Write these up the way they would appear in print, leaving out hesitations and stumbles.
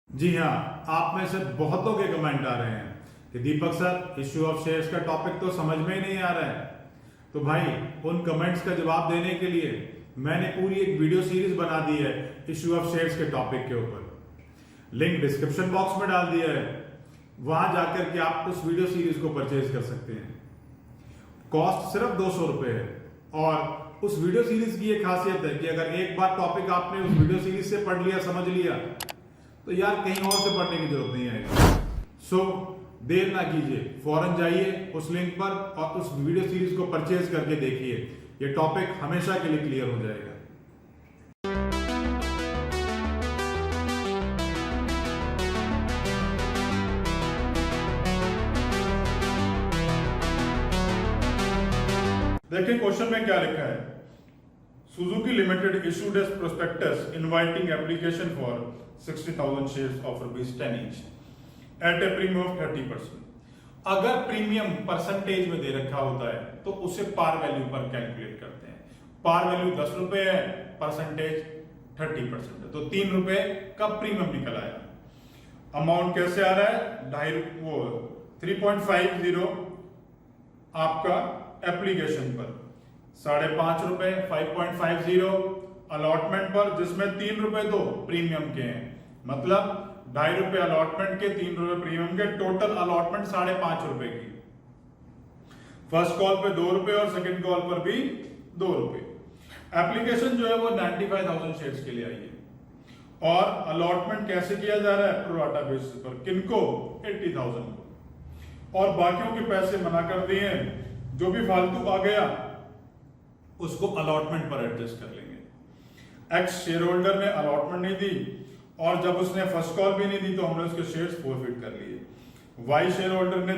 जी हाँ, आप में से बहुतों के कमेंट आ रहे हैं कि दीपक सर इश्यू ऑफ शेयर्स का टॉपिक तो समझ में ही नहीं आ रहा है। तो भाई उन कमेंट्स का जवाब देने के लिए मैंने पूरी एक वीडियो सीरीज बना दी है इश्यू ऑफ शेयर्स के टॉपिक के ऊपर। लिंक डिस्क्रिप्शन बॉक्स में डाल दिया है, वहां जाकर के आप उस वीडियो सीरीज को परचेज कर सकते हैं। कॉस्ट सिर्फ 200 रुपए है। और उस वीडियो सीरीज की एक खासियत है कि अगर एक बार टॉपिक आपने उस वीडियो सीरीज से पढ़ लिया, समझ लिया, तो यार कहीं और से पढ़ने की जरूरत नहीं आएगी। सो देर ना कीजिए, फौरन जाइए उस लिंक पर और उस वीडियो सीरीज को परचेज करके देखिए। ये टॉपिक हमेशा के लिए क्लियर हो जाएगा। देखिए क्वेश्चन में क्या लिखा है। Suzuki limited issued as prospectus inviting application for 60,000 shares of ₹10 each at a premium of 30%। अगर प्रीमियम परसेंटेज में दे रखा होता है तो उसे पार वैल्यू पर कैलकुलेट करते हैं। पार वैल्यू 10 रुपए है, परसेंटेज 30% है, तो 3 रुपए का प्रीमियम निकल आया। अमाउंट कैसे आ रहा है? 3.50 आपका एप्लीकेशन पर, 5.5 रुपए 5.50 अलॉटमेंट पर, जिसमें 3 रुपए तो प्रीमियम के हैं, मतलब 2.5 रुपए अलॉटमेंट के, 3 रुपए प्रीमियम के, टोटल अलॉटमेंट 5.5 रुपए की। फर्स्ट कॉल पे 2 रुपए और सेकंड कॉल पर भी 2 रुपए। एप्लीकेशन जो है वो 95,000 शेयर्स के लिए आई है। और अलॉटमेंट कैसे किया जा रहा है? प्रो राटा बेसिस पर। किनको? 80,000 को। और बाकियों के पैसे मना कर दिए हैं। जो भी फालतू आ गया उसको अलॉटमेंट पर एडजस्ट कर लेंगे। एक्स शेयर होल्डर ने अलॉटमेंट नहीं दी और जब उसने फर्स्ट कॉल भी नहीं दी तो हमने उसके शेयर्स फॉरफिट कर लिए। वाई शेयर होल्डर ने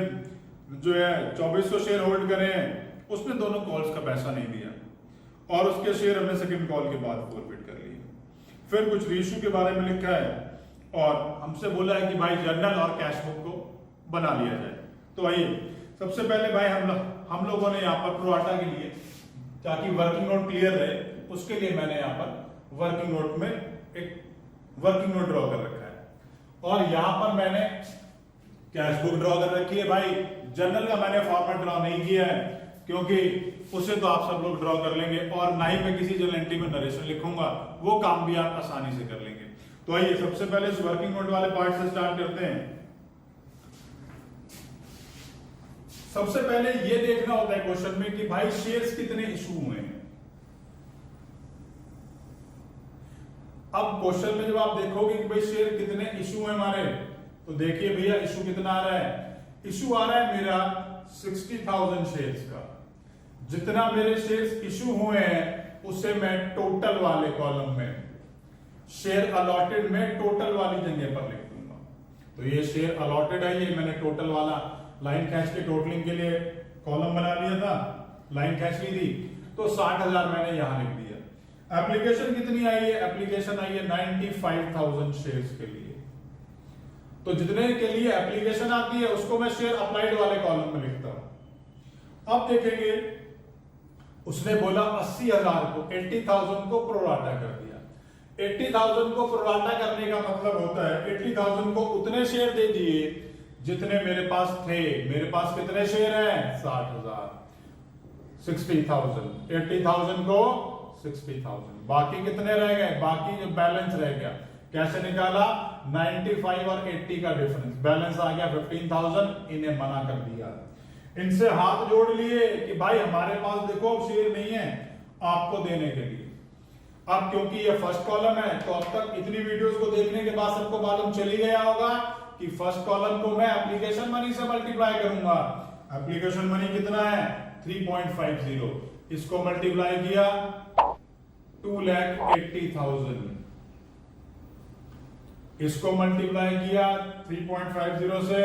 जो है 2400 शेयर होल्ड करे हैं, उसने दोनों कॉल्स का पैसा नहीं दिया और उसके शेयर हमने सेकंड कॉल के बाद फॉरफिट कर लिए। फिर कुछ रीइश्यू के बारे में लिखा है और हमसे बोला है कि भाई जर्नल और कैश बुक को बना लिया जाए। तो आइए सबसे पहले भाई हम लोगों ने यहाँ पर प्रो राटा के लिए, ताकि वर्किंग नोट क्लियर रहे, उसके लिए मैंने यहाँ पर वर्किंग नोट में एक वर्किंग नोट ड्रॉ कर रखा है और यहाँ पर मैंने कैश बुक ड्रॉ कर रखी है। भाई जर्नल का मैंने फॉर्मेट ड्रॉ नहीं किया है क्योंकि उसे तो आप सब लोग ड्रॉ कर लेंगे और ना ही मैं किसी जर्नल एंट्री में नरेशन लिखूंगा, वो काम भी आप आसानी से कर लेंगे। तो आइए सबसे पहले इस वर्किंग नोट वाले पार्ट से स्टार्ट करते हैं। सबसे पहले ये देखना होता है क्वेश्चन में कि भाई शेयर्स कितने इशू हुए हैं। अब क्वेश्चन में जब आप देखोगे कि भाई शेयर कितने इशू हैं हमारे, तो देखिए भैया इशू कितना आ रहा है। इशू आ रहा है मेरा 60,000 शेयर्स का। जितना मेरे शेयर्स इशू हुए हैं उसे मैं टोटल वाले कॉलम में, शेयर अलॉटेड में टोटल वाली जगह पर लिख दूंगा। तो ये शेयर अलॉटेड है, ये मैंने टोटल वाला लाइन खींच के टोटलिंग के लिए कॉलम बना लिया था, लाइन खींच ली थी, तो 60,000 मैंने यहां लिख दिया। एप्लीकेशन कितनी आई है? एप्लीकेशन आई है 95,000 शेयर्स के लिए। तो जितने के लिए एप्लीकेशन आती है उसको मैं शेयर अप्लाइड वाले कॉलम में लिखता हूं। अब देखेंगे उसने बोला 80,000 को, 80,000 को प्रो राटा कर दिया। 80,000 को प्रो राटा करने का मतलब होता है 80,000 को उतने शेयर दे दिए जितने मेरे पास थे। मेरे पास कितने शेयर हैं? 60,000। 60,000, 80,000 को 60,000, बाकी कितने रह गए? बाकी जो बैलेंस रह गया कैसे निकाला? 95 और 80 का डिफरेंस, बैलेंस आ गया 15,000। इन्हें मना कर दिया, इनसे हाथ जोड़ लिए कि भाई हमारे पास देखो शेयर नहीं है आपको देने के लिए। अब क्योंकि ये फर्स्ट कॉलम है तो अब तक इतनी वीडियोस को देखने के बाद सबको मालूम चली गया होगा कि फर्स्ट कॉलम को मैं एप्लीकेशन मनी से मल्टीप्लाई करूंगा। एप्लीकेशन मनी कितना है? 3.50। इसको मल्टीप्लाई किया 2,80,000, इसको मल्टीप्लाई किया 3.50 से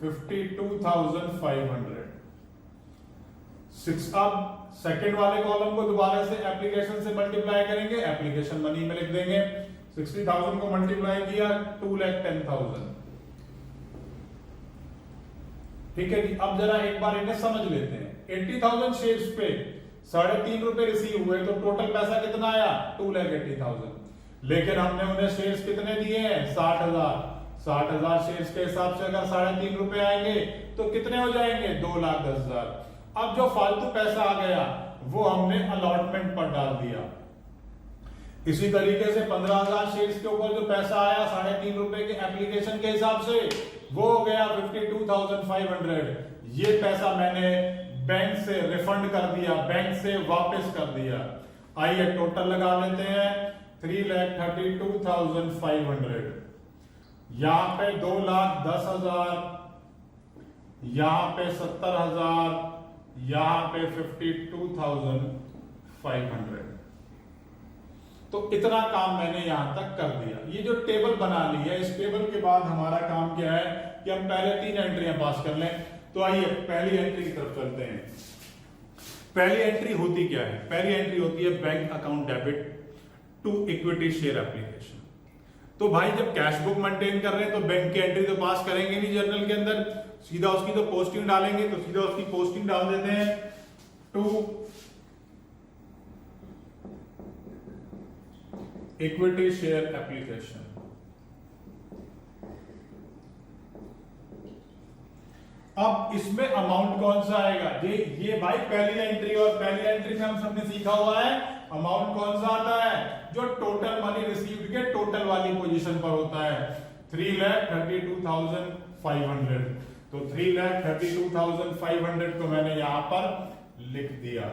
52,500। अब सेकंड वाले कॉलम को दोबारा से एप्लीकेशन से मल्टीप्लाई करेंगे, एप्लीकेशन मनी में लिख देंगे। 60,000 को मल्टीप्लाई किया 2,10,000। ठीक है जी। अब जरा एक बार इन्हें समझ लेते हैं। 80,000 शेयर्स पे 3.5 रुपए रिसीव हुए तो टोटल पैसा कितना आया? 2,80,000। लेकिन हमने उन्हें शेयर्स कितने दिए हैं? 60,000। 60,000 शेयर्स के हिसाब से अगर 3.5 रुपए आएंगे तो कितने हो जाएंगे? 2,10,000। अब जो फालतू पैसा आ गया वो हमने अलॉटमेंट पर डाल दिया। इसी तरीके से 15,000 शेयर्स के ऊपर जो पैसा आया 3.5 रुपए के एप्लीकेशन के हिसाब से, वो हो गया 52,500। ये पैसा मैंने बैंक से रिफंड कर दिया, बैंक से वापस कर दिया। आइए टोटल लगा लेते हैं, 3,32,500। यहां पे 2,10,000, यहां पे 70,000, यहां पे 52,500। तो इतना काम मैंने यहां तक कर दिया। ये जो टेबल बना ली है, इस टेबल के बाद हमारा काम क्या है कि हम पहले 3 एंट्रियां पास कर लें। तो आइए पहली एंट्री की तरफ चलते हैं। पहली एंट्री होती क्या है? पहली एंट्री होती है bank account debit to equity share application. तो भाई जब कैश बुक मेंटेन कर रहे हैं तो बैंक की एंट्री तो पास करेंगे नहीं जर्नल के अंदर, सीधा उसकी तो पोस्टिंग डालेंगे। तो सीधा उसकी पोस्टिंग डाल देते हैं टू इक्विटी शेयर एप्लीकेशन। अब इसमें अमाउंट कौन सा आएगा? ये भाई पहली एंट्री, और पहली एंट्री में हम सबने सीखा हुआ है अमाउंट कौन सा आता है? जो टोटल मनी रिसीव्ड के टोटल वाली पोजीशन पर होता है, 3,32,500। तो 3,32,500 को मैंने यहां पर लिख दिया।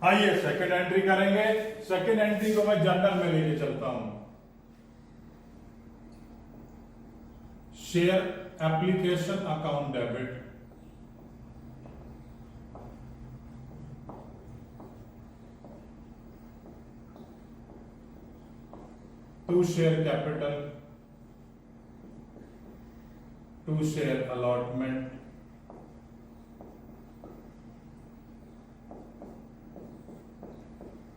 आइए सेकंड एंट्री करेंगे। सेकंड एंट्री को मैं जर्नल में लेके चलता हूं। Share application account debit to share capital to share allotment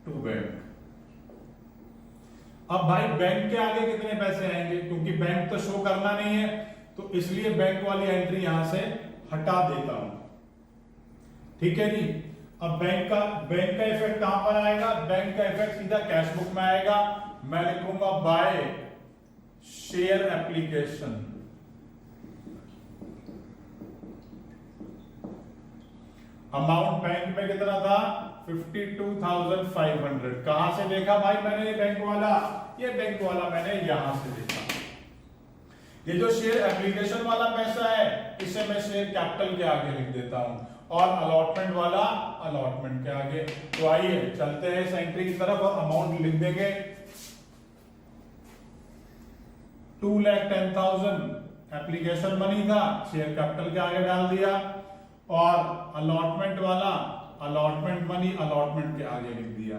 to bank. अब भाई बैंक के आगे कितने पैसे आएंगे? क्योंकि बैंक तो शो करना नहीं है, तो इसलिए बैंक वाली एंट्री यहां से हटा देता हूं। ठीक है जी। अब बैंक का इफेक्ट कहां पर आएगा? बैंक का इफेक्ट सीधा कैश बुक में आएगा। मैं लिखूंगा by share application. Amount bank में कितना था? 52,500। कहां से देखा भाई मैंने ये बैंक वाला? ये बैंक वाला मैंने यहां से देखा। ये जो शेयर एप्लीकेशन वाला पैसा है इसे मैं शेयर कैपिटल के आगे लिख देता हूं, और अलॉटमेंट वाला अलॉटमेंट के आगे। तो आइए चलते हैं इस एंट्री की तरफ और अमाउंट लिख देंगे। 2,10,000 एप्लीकेशन मनी था, शेयर कैपिटल के आगे डाल दिया, और अलॉटमेंट वाला अलॉटमेंट मनी अलॉटमेंट के आगे लिख दिया।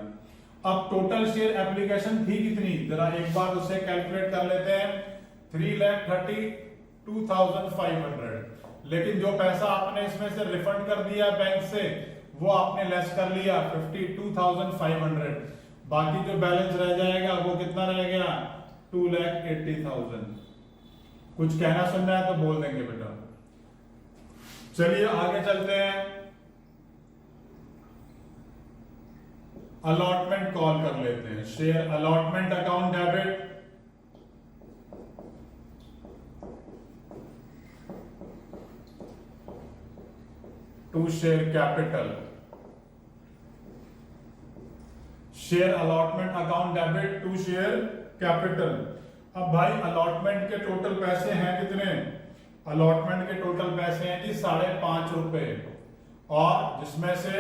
अब टोटल शेयर एप्लीकेशन थी कितनी? जरा एक बार उसे कैलकुलेट कर लेते हैं। 3,32,500। लेकिन जो पैसा आपने इसमें से रिफंड कर दिया बैंक से, वो आपने लेस कर लिया 52,500। बाकी जो बैलेंस रह जाएगा वो कितना रह गया? 2,80,000। कुछ कहना सुनना है तो बोल देंगे बेटा। चलिए आगे चलते हैं। अलॉटमेंट कॉल कर लेते हैं। Share allotment account debit to share capital. Share allotment account debit to share capital. अब भाई अलॉटमेंट के टोटल पैसे हैं कितने? अलॉटमेंट के टोटल पैसे हैं जी 5.5 रुपए, और जिसमें से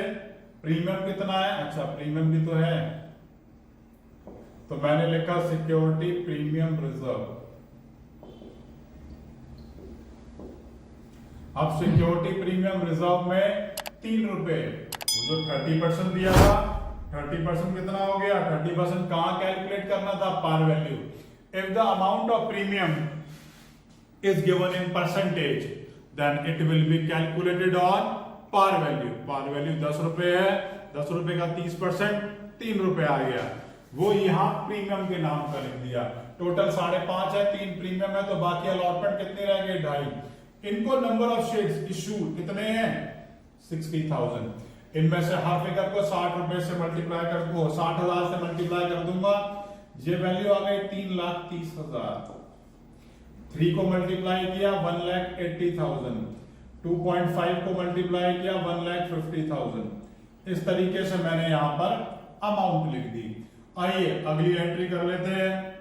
प्रीमियम कितना है? अच्छा प्रीमियम भी तो है, तो मैंने लिखा सिक्योरिटी प्रीमियम रिजर्व। अब सिक्योरिटी प्रीमियम रिजर्व में 3 रुपए, जो 30% दिया था, 30% कितना हो गया? 30% कहां कैलकुलेट करना था? Par value. If the amount of premium is given in percentage, then it will be calculated on par value. par value 10 रुपए है, 10 रुपए का 30% 3 रुपए आ गया, वो यहाँ प्रीमियम के नाम का लिख दिया। टोटल 5.5 है, 3 प्रीमियम है, तो बाकी अलॉटमेंट कितने रह गए? 2.5। इनको नंबर ऑफ शेयर्स इशू कितने हैं? 60,000। इनमें से हर फिगर को 60 रुपए से मल्टीप्लाई कर दूंगा, 60,000 से मल्टीप्लाई कर दूंगा, ये वैल्यू आ गई 3,30,000। 3 को मल्टीप्लाई किया 1,80,000, 2.5 को मल्टीप्लाई किया 1,50,000। इस तरीके से मैंने यहां पर अमाउंट लिख दी। आइए अगली एंट्री कर लेते हैं।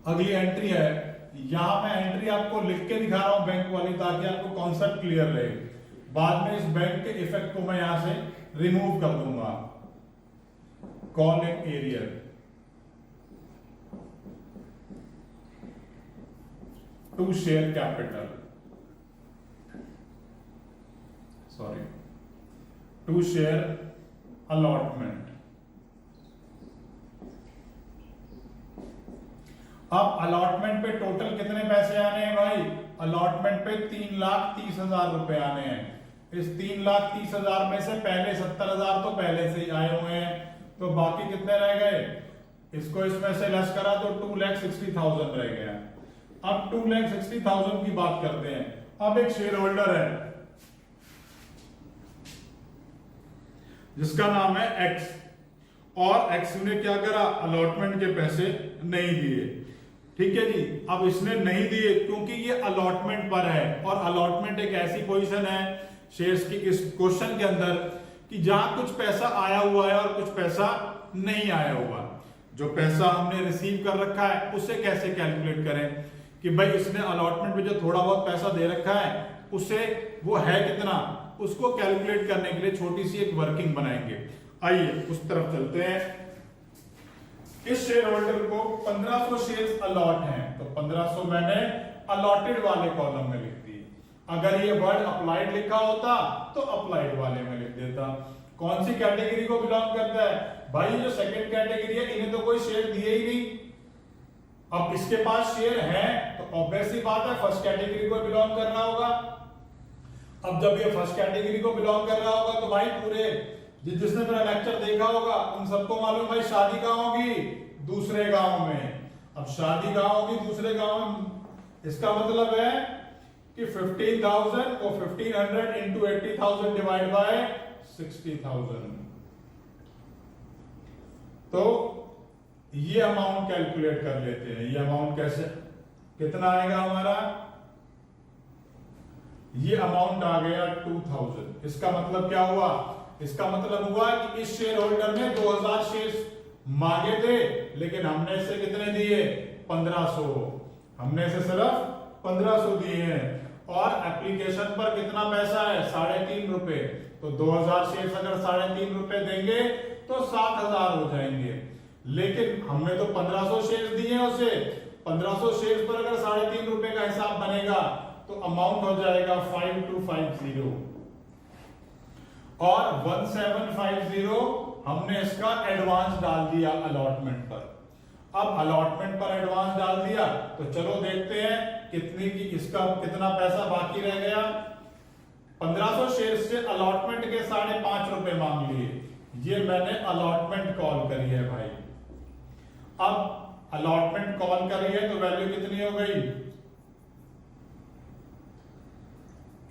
अगली एंट्री है, यहां मैं एंट्री आपको लिख के दिखा रहा हूं बैंक वाली, ताकि आपको कॉन्सेप्ट क्लियर रहे। बाद में इस बैंक के इफेक्ट को मैं यहां से रिमूव कर दूंगा। Call in arrear, to share capital, sorry to share allotment. अब अलॉटमेंट पे टोटल कितने पैसे आने हैं भाई? अलॉटमेंट पे 3,30,000 रुपए आने हैं। इस 3,30,000 में से पहले 70,000 तो पहले से ही आए हुए हैं, तो बाकी कितने रह गए? इसको इसमें से लेस करा तो 2,60,000 रह गया। अब 2,60,000 की बात करते हैं। अब एक शेयर होल्डर है जिसका नाम है एक्स, और एक्स ने क्या करा? अलॉटमेंट के पैसे नहीं दिए। ठीक है जी, अब इसने नहीं दिए क्योंकि ये अलॉटमेंट पर है, और अलॉटमेंट एक ऐसी पोजीशन है शेयर्स की इस क्वेश्चन के अंदर कि जहां कुछ पैसा आया हुआ है और कुछ पैसा नहीं आया हुआ। जो पैसा हमने रिसीव कर रखा है उसे कैसे कैलकुलेट करें कि भाई इसने अलॉटमेंट में जो थोड़ा बहुत पैसा दे रखा है उसे वो है कितना, उसको कैलकुलेट करने के लिए छोटी सी एक वर्किंग बनाएंगे। आइए उस तरफ चलते हैं। इस शेयर होल्डर को 1500 शेयर्स अलॉट हैं, तो 1500 मैंने अलॉटेड वाले कॉलम में लिख दी। अगर ये वर्ड अप्लाइड लिखा होता तो अप्लाइड वाले में लिख देता। कौन सी कैटेगरी को बिलोंग करता है? भाई जो सेकंड कैटेगरी है इन्हें तो कोई शेयर दिए ही नहीं। अब इसके पास शेयर है तो ऑब्वियस सी बात है फर्स्ट कैटेगरी को बिलोंग कर रहा होगा। अब जब ये फर्स्ट कैटेगरी को बिलोंग कर रहा होगा तो भाई पूरे जिसने मेरा लेक्चर देखा होगा उन सबको मालूम भाई शादी कहां होगी? दूसरे गांव में। अब शादी कहां होगी? दूसरे गांव में। इसका मतलब है कि 15,000 को 1500 इंटू 80,000 डिवाइड बाय 60,000, तो ये अमाउंट कैलकुलेट कर लेते हैं। ये अमाउंट कैसे, कितना आएगा हमारा? ये अमाउंट आ गया 2000। इसका मतलब क्या हुआ? इसका मतलब हुआ कि इस शेयर होल्डर ने 2000 शेयर्स मांगे थे, लेकिन हमने इसे कितने दिए? 1500। हमने इसे सिर्फ 1500 दिए हैं, और एप्लीकेशन पर कितना पैसा है? 3.5 रुपए। तो 2000 शेयर्स अगर 3.5 रुपए देंगे तो 7,000 हो जाएंगे, लेकिन हमने तो 1500 शेयर्स दिए हैं उसे। 1500 शेयर्स पर अगर 3.5 रुपए का हिसाब बनेगा तो अमाउंट हो जाएगा 5250, और 1750 हमने इसका एडवांस डाल दिया अलॉटमेंट पर। अब अलॉटमेंट पर एडवांस डाल दिया तो चलो देखते हैं कितनी की, इसका कितना पैसा बाकी रह गया। 1500 शेयर से अलॉटमेंट के 5.5 रुपए मांग लिए, ये मैंने अलॉटमेंट कॉल करी है भाई। अब अलॉटमेंट कॉल करी है तो वैल्यू कितनी हो गई?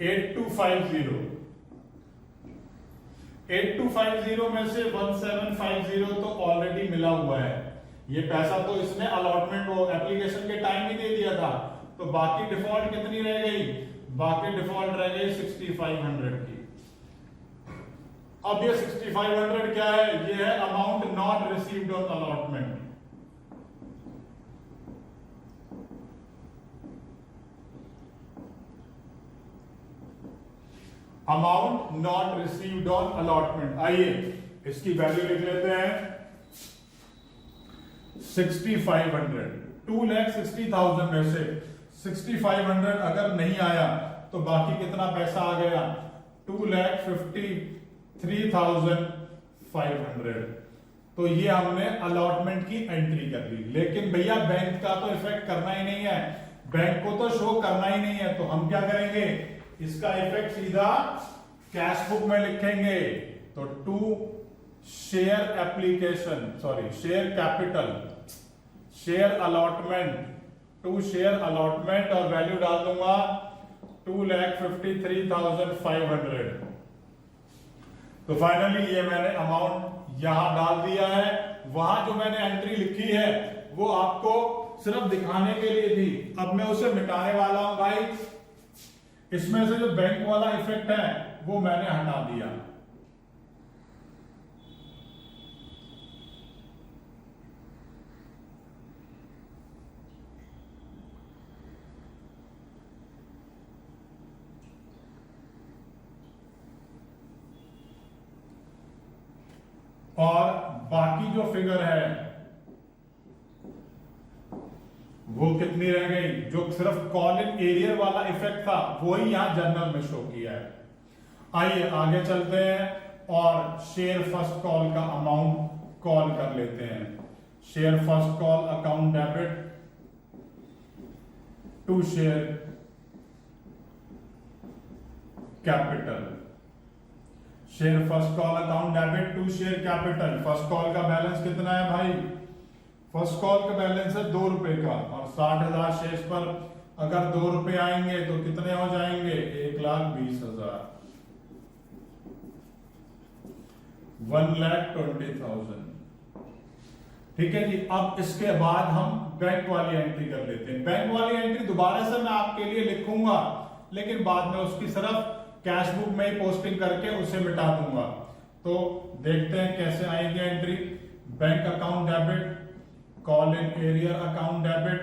8250। 8250 में से 1750 तो ऑलरेडी मिला हुआ है। ये पैसा तो इसने अलॉटमेंट वो एप्लीकेशन के टाइम ही दे दिया था, तो बाकी डिफॉल्ट कितनी रह गई? बाकी डिफॉल्ट रह गई 6500 की। अब ये 6500 क्या है? ये है amount not received on allotment. Amount not received on allotment. आइए इसकी वैल्यू लिख लेते हैं 6500। 2,60,000 में से 6500 अगर नहीं आया तो बाकी कितना पैसा आ गया? 2,53,500। तो ये हमने अलॉटमेंट की एंट्री कर ली। लेकिन भैया बैंक का तो इफेक्ट करना ही नहीं है, बैंक को तो शो करना ही नहीं है, तो हम क्या करेंगे? इसका इफेक्ट सीधा कैश बुक में लिखेंगे। तो to share application, sorry share capital, share allotment, to share allotment, और वैल्यू डाल दूंगा 2,53,500। तो फाइनली ये मैंने अमाउंट यहां डाल दिया है। वहां जो मैंने एंट्री लिखी है वो आपको सिर्फ दिखाने के लिए थी, अब मैं उसे मिटाने वाला हूं भाई। इसमें से जो बैंक वाला इफेक्ट है वो मैंने हटा दिया। और बाकी जो फिगर है वो कितनी रह गई, जो सिर्फ कॉल इन एरियर वाला इफेक्ट था वही यहां जर्नल में शो किया है। आइए आगे चलते हैं और शेयर फर्स्ट कॉल का अमाउंट कॉल कर लेते हैं। Share first call account debit to share capital. Share first call account debit to share capital. First call का बैलेंस कितना है भाई? फर्स्ट कॉल का बैलेंस है 2 रुपए का, और 60,000 शेयर्स पर अगर 2 रुपए आएंगे तो कितने हो जाएंगे? 1,20,000, 1,20,000। ठीक है जी। अब इसके बाद हम बैंक वाली एंट्री कर लेते हैं। बैंक वाली एंट्री दोबारा से मैं आपके लिए लिखूंगा, लेकिन बाद में उसकी सिर्फ कैश बुक में ही पोस्टिंग करके उसे मिटा दूंगा। तो देखते हैं कैसे आएगी entry. Bank account debit, call in arrear account debit,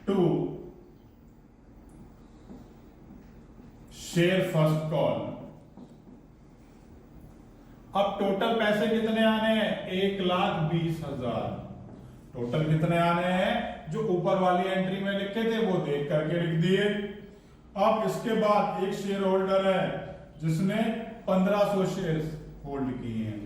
to share first call. अब टोटल पैसे कितने आने हैं? 1,20,000। टोटल कितने आने हैं जो ऊपर वाली एंट्री में लिखे थे वो देख करके लिख दिए। अब इसके बाद एक शेयर होल्डर है जिसने 1500 शेयर्स होल्ड किए हैं,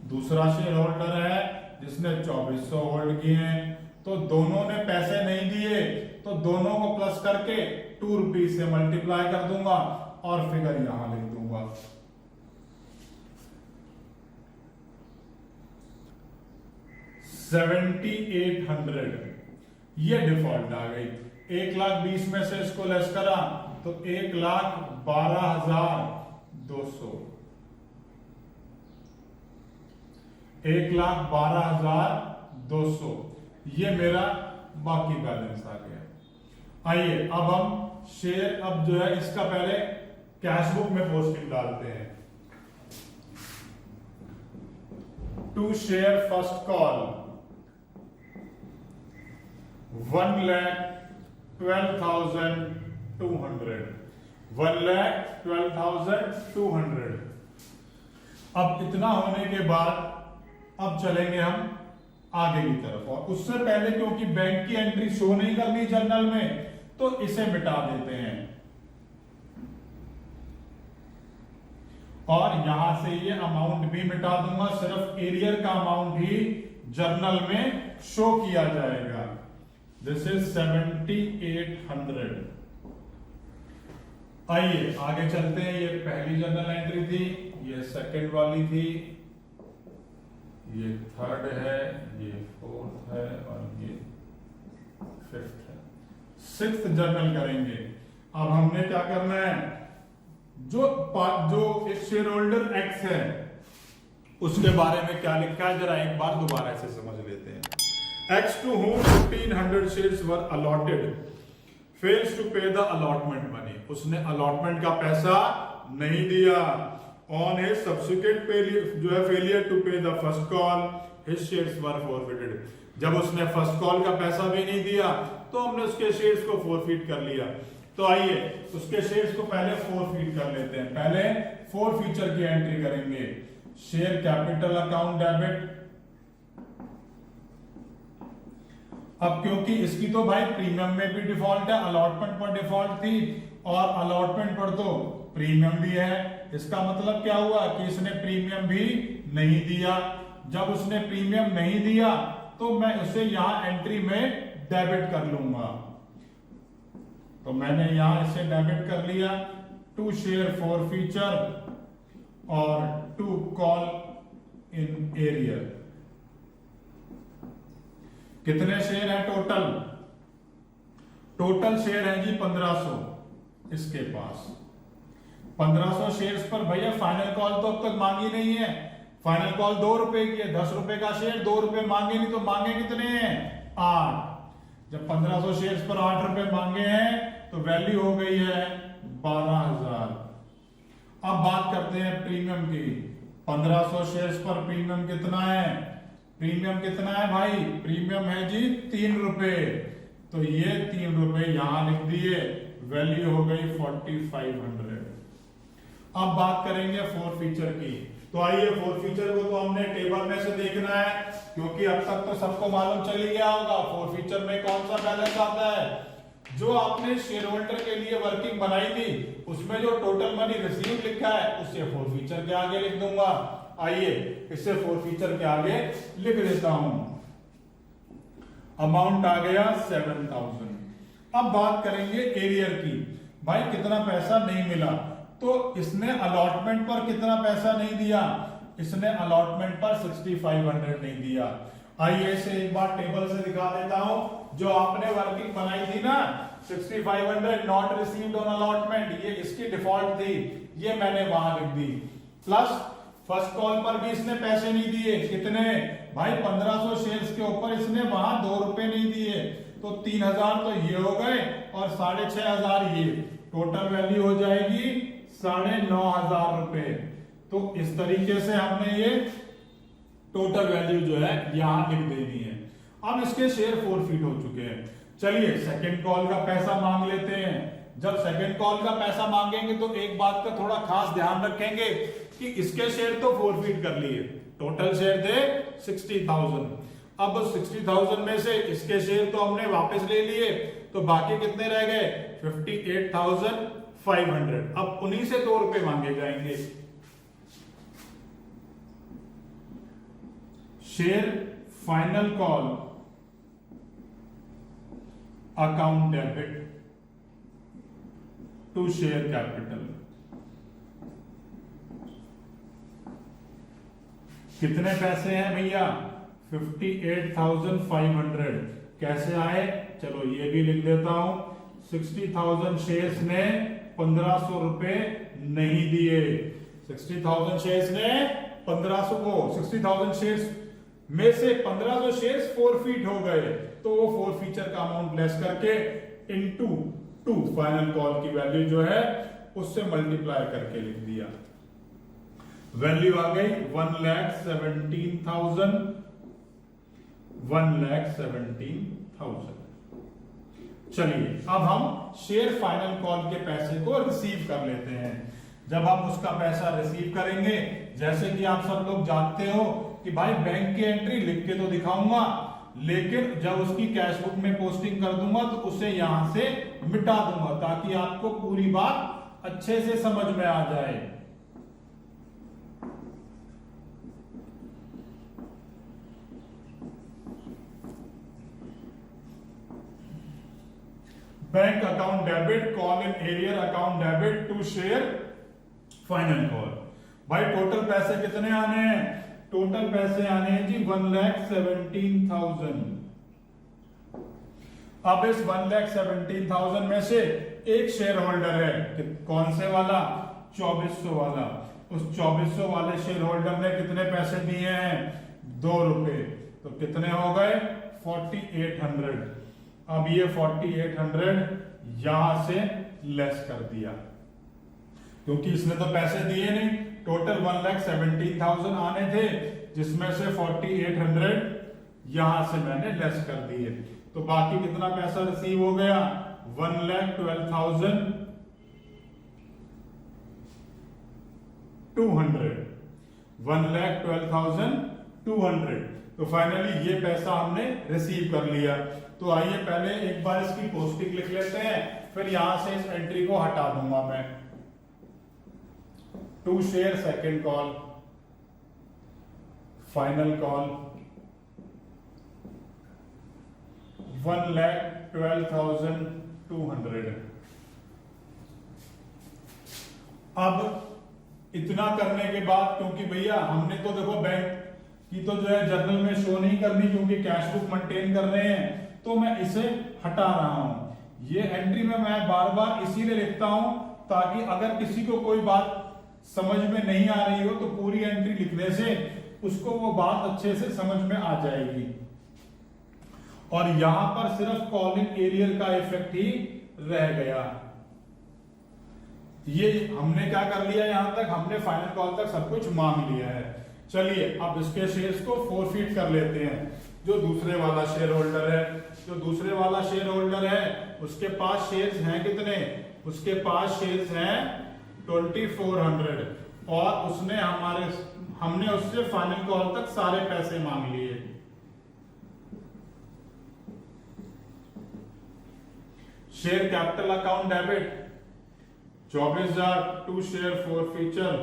दूसरा शेयर होल्डर है जिसने 2400 होल्ड किए हैं। तो दोनों ने पैसे नहीं दिए, तो दोनों को प्लस करके 2 रुपीज से मल्टीप्लाई कर दूंगा और फिगर यहां लिख दूंगा। 7,800 ये डिफॉल्ट आ गई। 1,20,000 में से इसको लेस करा तो 1,12,200, 1,12,200 ये मेरा बाकी बैलेंस आ गया। आइए अब हम शेयर, अब जो है इसका पहले कैश बुक में पोस्टिंग डालते हैं। To share first call 1,12,200, 1,12,200। अब इतना होने के बाद अब चलेंगे हम आगे की तरफ, और उससे पहले क्योंकि बैंक की एंट्री शो नहीं करनी जर्नल में, तो इसे मिटा देते हैं और यहां से ये अमाउंट भी मिटा दूंगा। सिर्फ एरियर का अमाउंट ही जर्नल में शो किया जाएगा। This is 7,800। आइए आगे चलते हैं। ये पहली जर्नल एंट्री थी, ये सेकंड वाली थी, ये थर्ड है, ये फोर्थ है और ये फिफ्थ है। सिक्स्थ जर्नल करेंगे। अब हमने क्या करना है, जो एक शेयर होल्डर एक्स है उसके बारे में क्या लिखा है जरा एक बार दोबारा से समझ लेते हैं। X to whom 1,500 shares were allotted fails to pay the allotment money। उसने allotment का पैसा नहीं दिया। On his subsequent failure to pay the first call, his shares were forfeited। जब उसने फर्स्ट कॉल का पैसा भी नहीं दिया तो हमने उसके शेयर्स को फोरफीट कर लिया। तो आइए उसके शेयर्स को पहले फोरफीट कर लेते हैं। पहले फोरफीचर की एंट्री करेंगे। Share capital account debit. अब क्योंकि इसकी तो भाई प्रीमियम में भी डिफॉल्ट है, अलॉटमेंट पर डिफॉल्ट थी और अलॉटमेंट पर तो प्रीमियम भी है। इसका मतलब क्या हुआ कि इसने प्रीमियम भी नहीं दिया। जब उसने प्रीमियम नहीं दिया तो मैं उसे यहां एंट्री में डेबिट कर लूंगा। तो मैंने यहां इसे डेबिट कर लिया। टू शेयर फॉरफीचर और टू कॉल इन एरियर। कितने शेयर हैं टोटल? टोटल शेयर है जी 1500 इसके पास। 1500 शेयर्स पर भैया फाइनल कॉल तो अब तक मांगी नहीं है, फाइनल कॉल 2 रुपए की है, 10 रुपए का शेयर 2 रुपए मांगे नहीं तो मांगे कितने हैं 8। जब 1500 शेयर्स पर 8 रुपए मांगे हैं तो वैल्यू हो गई है 12,000। अब बात करते हैं प्रीमियम की। 1500 शेयर्स पर प्रीमियम कितना है, प्रीमियम कितना है भाई, प्रीमियम है जी 3 रुपए, तो ये 3 रुपए यहां लिख दिए, वैल्यू हो गई 4500। अब बात करेंगे फोरफीचर की। तो आइए फोरफीचर को तो हमने टेबल में से देखना है, क्योंकि अब तक तो सबको मालूम चल ही गया होगा फोरफीचर में कौन सा बैलेंस आता है। जो आपने शेयर होल्डर के लिए वर्किंग बनाई थी उसमें जो टोटल मनी रिसीव लिखा है उसे फोरफीचर के आगे लिख दूंगा। आइए इसे फोरफीचर के आगे लिख देता हूं। अमाउंट आ गया 7000। अब बात करेंगे एरियर की। भाई कितना पैसा नहीं मिला, तो इसने अलॉटमेंट पर कितना पैसा नहीं दिया, इसने अलॉटमेंट पर 6500 नहीं दिया। आइए इसे एक बार टेबल से दिखा देता हूं। जो आपने वर्किंग बनाई थी ना 6500 नॉट रिसीव्ड ऑन अलॉटमेंट, ये इसकी डिफॉल्ट थी, ये मैंने वहां लिख दी। प्लस फर्स्ट कॉल पर भी इसने पैसे नहीं दिए, कितने भाई 1500 शेयर्स के ऊपर इसने वहां 2 रुपए नहीं दिए, तो 3000 तो ये हो गए और 6500 ये, टोटल वैल्यू हो जाएगी 9500 रुपए। तो इस तरीके से हमने ये टोटल वैल्यू जो है यहां लिख देनी है। अब इसके शेयर फोरफीट हो चुके हैं। चलिए सेकंड कॉल का पैसा मांग लेते हैं। जब सेकंड कॉल का पैसा मांगेंगे तो एक बात का थोड़ा खास ध्यान रखेंगे कि इसके शेयर तो फोरफीट कर लिए, टोटल शेयर थे 60,000। अब 60,000 में से इसके शेयर तो हमने वापस ले लिए, तो बाकी कितने रह गए 58,500। अब उन्हीं से 2 रुपए मांगे जाएंगे। Share final call account debit to share capital. कितने पैसे हैं भैया 58,500। कैसे आए, चलो ये भी लिख देता हूं। 60,000 शेयर्स ने 1500 रुपए नहीं दिए। 60,000 शेयर्स ने 1500 को 60,000 शेयर्स में से 1500 शेयर्स फोरफीट हो गए, तो वो फोरफीचर का अमाउंट लेस करके इनटू 2 फाइनल कॉल की वैल्यू जो है उससे मल्टीप्लाई करके लिख दिया। वैल्यू आ गई 1,17,000। 1,17,000। चलिए अब हम शेयर फाइनल कॉल के पैसे को रिसीव कर लेते हैं। जब हम उसका पैसा रिसीव करेंगे, जैसे कि आप सब लोग जानते हो कि भाई बैंक की एंट्री लिख के तो दिखाऊंगा, लेकिन जब उसकी कैश बुक में पोस्टिंग कर दूंगा तो उसे यहां से मिटा दूंगा, ताकि आपको पूरी बात अच्छे से समझ में आ जाए। Bank account debit, call in arrear account debit to share final call. भाई टोटल पैसे कितने आने हैं, टोटल पैसे आने हैं जी 1,17,000। अब इस 1,17,000 में से एक शेयर होल्डर है, कौन से वाला 2400 वाला। उस 2400 वाले शेयर होल्डर ने कितने पैसे दिए हैं 2 रुपए, तो कितने हो गए 4800। अब ये 4800 यहां से लेस कर दिया, क्योंकि इसने तो पैसे दिए नहीं। टोटल 1,17,000 आने थे, जिसमें से 4800 यहां से मैंने लेस कर दिए, तो बाकी कितना पैसा रिसीव हो गया 1,12,200। 1,12,200। तो फाइनली ये पैसा हमने रिसीव कर लिया। तो आइए पहले एक बार इसकी पोस्टिंग लिख लेते हैं, फिर यहां से इस एंट्री को हटा दूंगा मैं। To share second call final call 1,12,200। अब इतना करने के बाद, क्योंकि भैया हमने तो देखो बैंक की तो जो है जर्नल में शो नहीं करनी, क्योंकि कैश बुक मेंटेन कर रहे हैं, तो मैं इसे हटा रहा हूं। ये एंट्री में मैं बार बार इसीलिए लिखता हूं ताकि अगर किसी को कोई बात समझ में नहीं आ रही हो तो पूरी एंट्री लिखने से उसको वो बात अच्छे से समझ में आ जाएगी। और यहां पर सिर्फ कॉलिंग एरियर का इफेक्ट ही रह गया। ये हमने क्या कर लिया, यहां तक हमने फाइनल कॉल तक सब कुछ मांग लिया है। चलिए अब इसके शेयर्स को फोरफीट कर लेते हैं। जो दूसरे वाला शेयर होल्डर है, जो दूसरे वाला शेयर होल्डर है उसके पास शेयर्स हैं कितने, उसके पास शेयर्स हैं 2400 और हमने उससे फाइनल कॉल तक सारे पैसे मांग लिए। Share capital account debit 24,000 to share forfeiture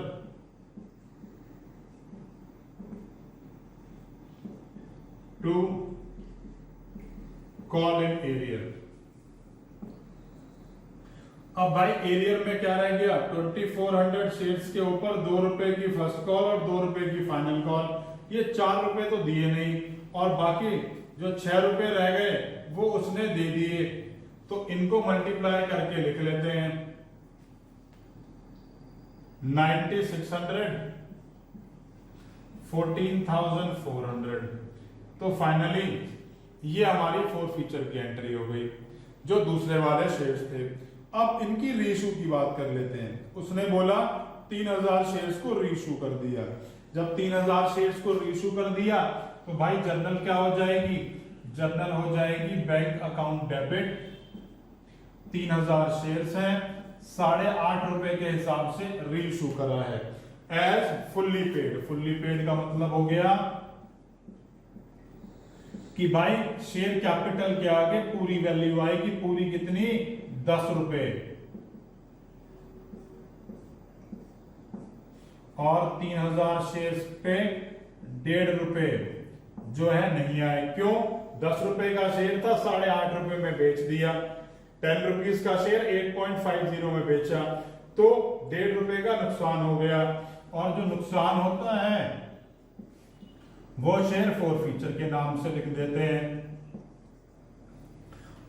to call in arrear. अब भाई एरियर में क्या रह गया, 2400 शेयर्स के ऊपर 2 रुपए की फर्स्ट कॉल और 2 रुपए की फाइनल कॉल। ये 4 रुपए तो दिए नहीं और बाकी जो 6 रुपए रह गए वो उसने दे दिए, तो इनको मल्टीप्लाई करके लिख लेते हैं 9600 14,400। तो फाइनली ये हमारी फॉरफीचर की एंट्री हो गई जो दूसरे वाले शेयर्स थे। अब इनकी रीइशू की बात कर लेते हैं। उसने बोला 3000 शेयर्स को रीइशू कर दिया। जब 3000 शेयर्स को रीइशू कर दिया तो भाई जर्नल क्या हो जाएगी, जर्नल हो जाएगी बैंक अकाउंट डेबिट। 3000 शेयर्स हैं, 8.5 रुपए के हिसाब से रीइशू करा है as fully paid. Fully paid का मतलब हो गया कि भाई शेयर कैपिटल के आगे पूरी वैल्यू आएगी। पूरी कितनी, 10 रुपए। और 3000 शेयर्स पे 1.5 रुपए जो है नहीं आए। क्यों, 10 रुपए का शेयर था, 8.5 रुपए में बेच दिया। 10 रुपीज का शेयर 8.50 में बेचा तो 1.5 रुपए का नुकसान हो गया। और जो नुकसान होता है वो शेयर फॉरफीचर के नाम से लिख देते हैं।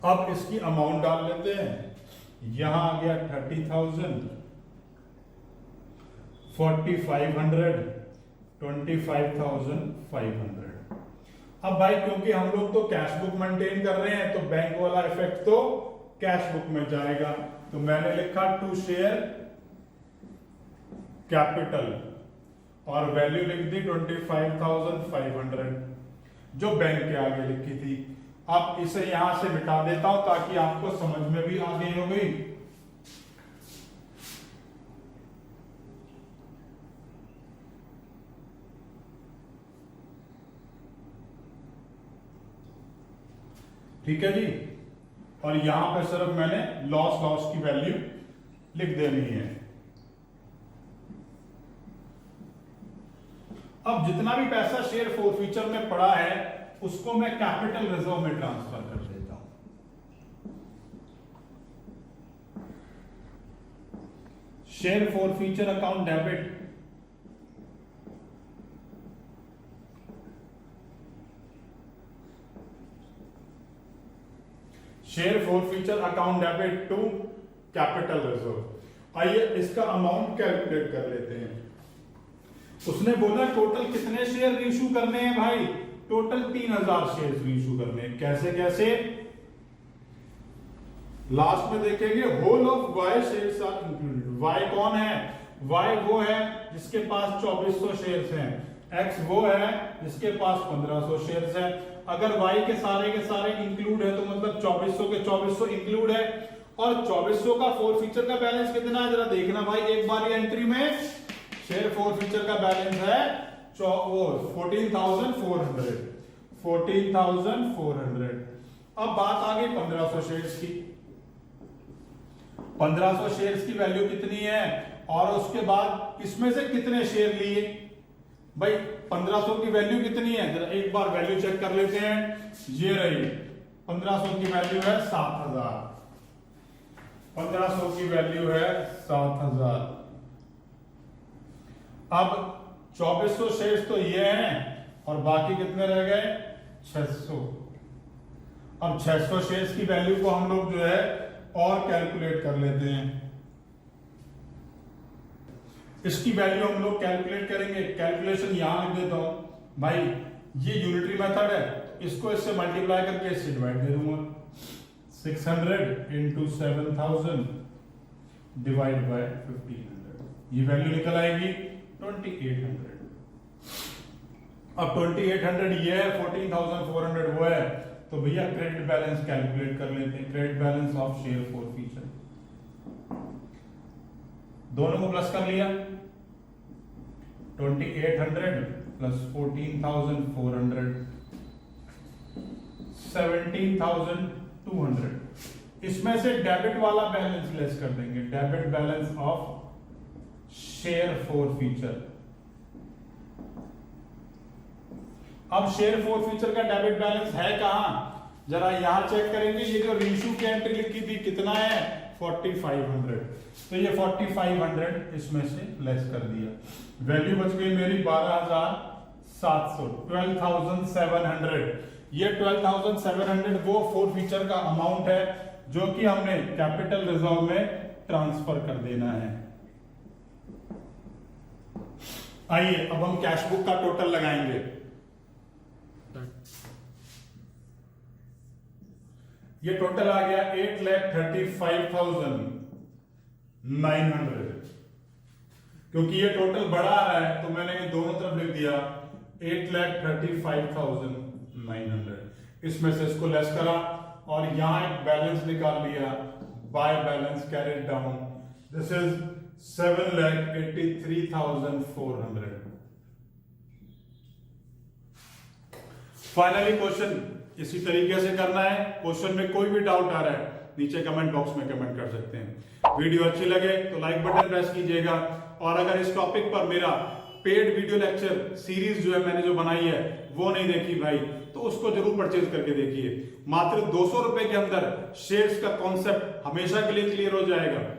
अब इसकी अमाउंट डाल लेते हैं। यहां आ गया 30,000, 4,500, 25,500। अब भाई क्योंकि हम लोग तो कैश बुक मेंटेन कर रहे हैं तो बैंक वाला इफेक्ट तो कैश बुक में जाएगा। तो मैंने लिखा टू शेयर कैपिटल और वैल्यू लिख दी 25,500 जो बैंक के आगे लिखी थी। अब इसे यहां से मिटा देता हूं ताकि आपको समझ में भी आ गई होगी। ठीक है जी। और यहां पर सिर्फ मैंने लॉस की वैल्यू लिख देनी है। अब जितना भी पैसा शेयर फॉरफीचर में पड़ा है उसको मैं कैपिटल रिजर्व में ट्रांसफर कर देता हूं। Share forfeiture account debit share forfeiture account debit to capital reserve. आइए इसका अमाउंट कैलकुलेट कर लेते हैं। उसने बोला टोटल कितने शेयर रीइशू करने हैं भाई, टोटल 3000 शेयर रीइशू करने हैं। कैसे कैसे, लास्ट में देखेंगे whole of Y shares are included. Y कौन है, वाई वो है जिसके पास 2400 शेयर्स हैं, एक्स वो है जिसके पास 1500 शेयर्स हैं। अगर वाई के सारे इंक्लूड है तो मतलब 2400 के 2400 इंक्लूड है। और 2400 का फॉरफीचर का बैलेंस कितना है जरा देखना भाई एक बार ये एंट्री में। शेयर फॉरफीचर का बैलेंस है 14,400। 14,400। अब बात आ गई 1500 शेयर्स की। 1500 शेयर्स की वैल्यू कितनी है और उसके बाद इसमें से कितने शेयर लिए भाई। 1500 की वैल्यू कितनी है जरा एक बार वैल्यू चेक कर लेते हैं। ये रही 1500 की वैल्यू है 7000। 1500 की वैल्यू है 7000। अब 2400 शेयर्स तो ये हैं और बाकी कितने रह गए 600। अब 600 शेयर्स की वैल्यू को हम लोग जो है और कैलकुलेट कर लेते हैं। इसकी वैल्यू हम लोग कैलकुलेट करेंगे, कैलकुलेशन यहां लिख देता हूं भाई, ये यूनिटरी मेथड है, इसको इससे मल्टीप्लाई करके इससे डिवाइड दे दूंगा। 600 इंटू 7000 डिवाइड बाय 1500, ये वैल्यू निकल आएगी 2800। अब 2800 ये है, 14400 वो है, तो भैया क्रेडिट बैलेंस कैलकुलेट कर लेते हैं। Credit balance of share for feature, दोनों को प्लस कर लिया, 2800 प्लस 14400 17200। इसमें से डेबिट वाला बैलेंस लेस कर देंगे, debit balance of share for feature. अब शेयर फॉर फीचर का डेबिट बैलेंस है कहां, जरा यहां चेक करेंगे। ये जो रीइश्यू की एंट्री लिखी थी कितना है 4500, तो ये 4500 इसमें से लेस कर दिया, वैल्यू बच गई मेरी 12700, 12700। ये 12700 वो फोर फीचर का अमाउंट है जो कि हमने कैपिटल रिजर्व में ट्रांसफर कर देना है। आइए अब हम कैश बुक का टोटल लगाएंगे। ये टोटल आ गया 8,35,900। क्योंकि ये टोटल बड़ा आ रहा है तो मैंने ये दोनों तरफ लिख दिया 8,35,900। इसमें से इसको लेस करा और यहां एक बैलेंस निकाल लिया, by balance carried down, this is 7,83,400। Finally question इसी तरीके से करना है। क्वेश्चन में कोई भी डाउट आ रहा है नीचे कमेंट बॉक्स में कमेंट कर सकते हैं। वीडियो अच्छी लगे तो लाइक बटन प्रेस कीजिएगा, और अगर इस टॉपिक पर मेरा पेड वीडियो लेक्चर सीरीज जो है मैंने जो बनाई है वो नहीं देखी भाई, तो उसको जरूर परचेज करके देखिए। मात्र 200 रुपए के अंदर शेयर्स का कॉन्सेप्ट हमेशा के लिए क्लियर हो जाएगा।